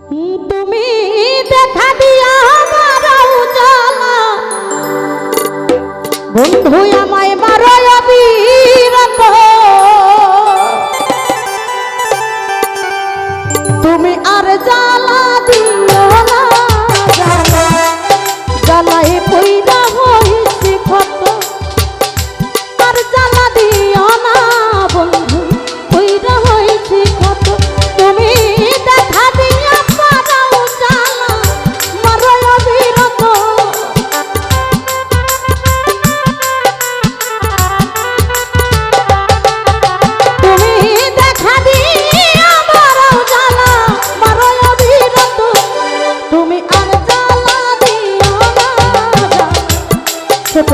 তুমি দেখা দিয়া আমার উজালা বন্ধু আমায় মারো অবিরত তুমি আর জ্বালা দিও না জ্বালাই পইরা হইছি ক্ষত আর জ্বালা দিও না বন্ধু পইরা হইছি ক্ষত তুমি দেখা দিয়া পারাও জ্বালা মারো অবিরত তুমি দেখা দিয়া পারাও জ্বালা মারো অবিরত তুমি আর জ্বালা দিও না ছোট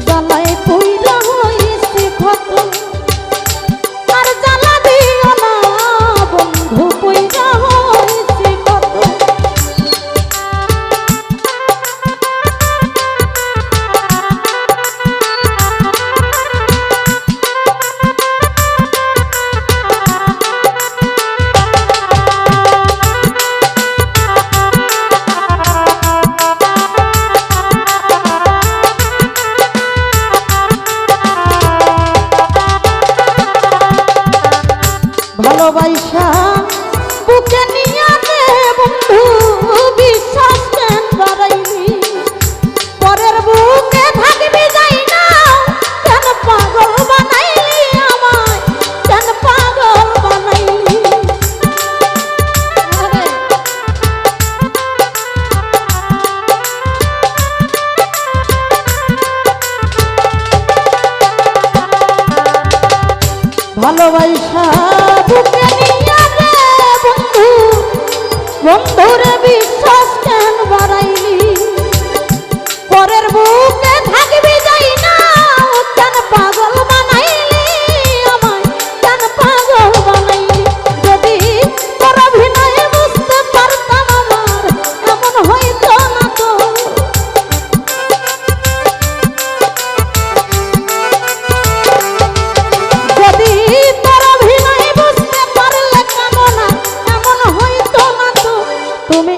জ্বালায় পইরা হইছে ক্ষত আর জ্বালা দিও না বন্ধু পইরা হইছে ক্ষত ভালোবাসা বুকে নিয়া নে বন্ধু বিশ্বাস কেন বাড়াইলি পরের বুকে থাকবি যাই না কেন পাগল বানাইলি আমায় কেন পাগল বানাইলি ভালোবাসা বুকে নিয়া রে বন্ধু বন্ধুরে বিশ্বাস কেন বাড়াইলি পরের বুকে থাকবি যাই না কেন পাগল বানাইলি আমায় কেন পাগল বানাইলি যদি তোর অভিনয়ে বুঝতে পারতাম আমার এমন হইতো না তো যদি তোর অভিনয় বুঝতে পারলে কেমন এমন হইতো না তো তুমি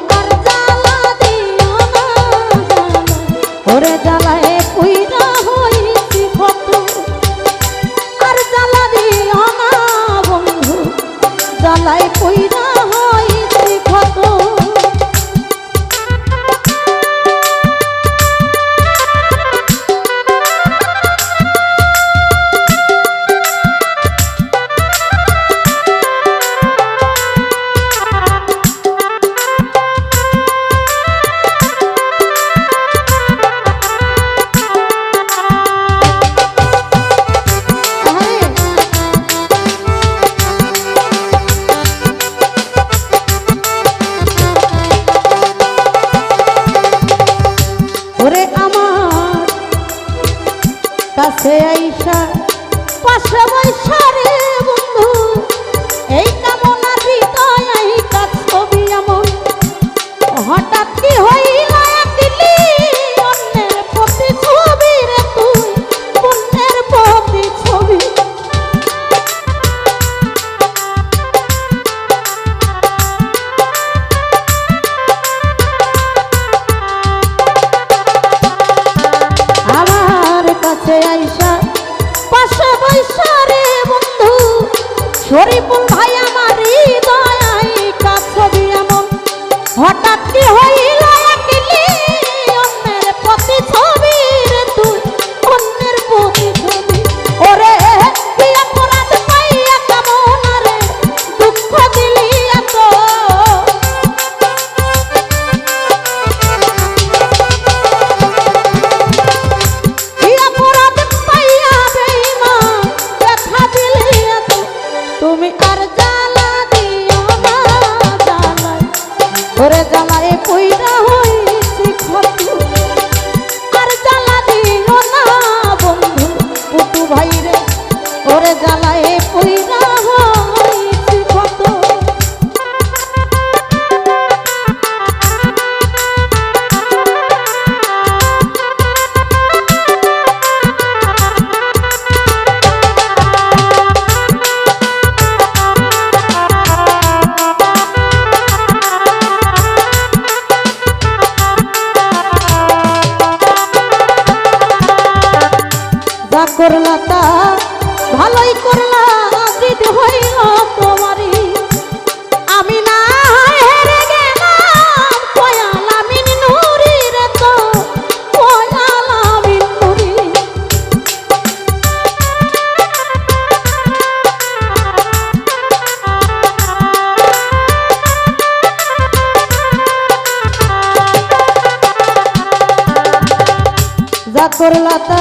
করলা তা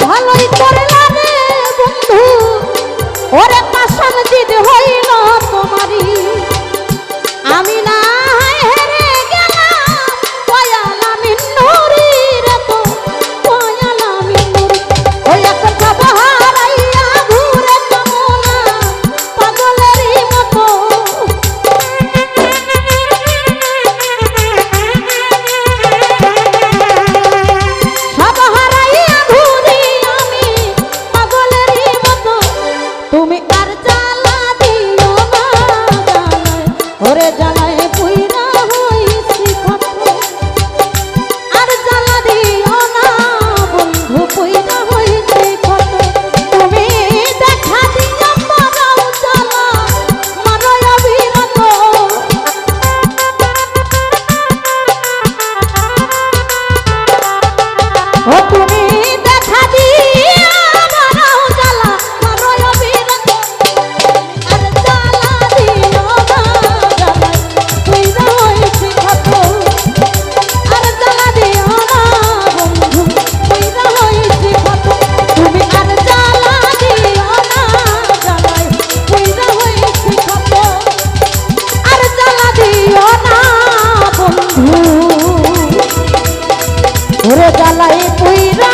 ভালোই করলা রে বন্ধু ওরে পাশান জিদ হইল তোমারি আমি না হেরে গেলাম কয়ালা মিন্নুরি রে তো কয়ালা মিন্নুরি ওই এখন খাবো হারাইয়া ঘুরে কামনা পাগলেরই মতো সব হারাইয়া ঘুরি আমি পাগলেরই মতো তুমি আর জ্বালা দিও না জ্বালায় ওরে জ্বালায় পুইরা হইছি কত আর জ্বালা দিও না বন্ধু পুইরা হইছি কত তুমি দেখা দিও মারাও জ্বালা মারো অবিরত ও তুমি দেখা দিয়া মারাও জ্বালা মারো অবিরত আর জ্বালা দিও না জ্বালায় পুইরা হইছি কত আর জ্বালা দিও না বন্ধু পুইরা হইছি কত তুমি আর জ্বালা দিও না জ্বালায় পুইরা হইছি কত আর জ্বালা দিও না বন্ধু ওরে জ্বালায় পুইরা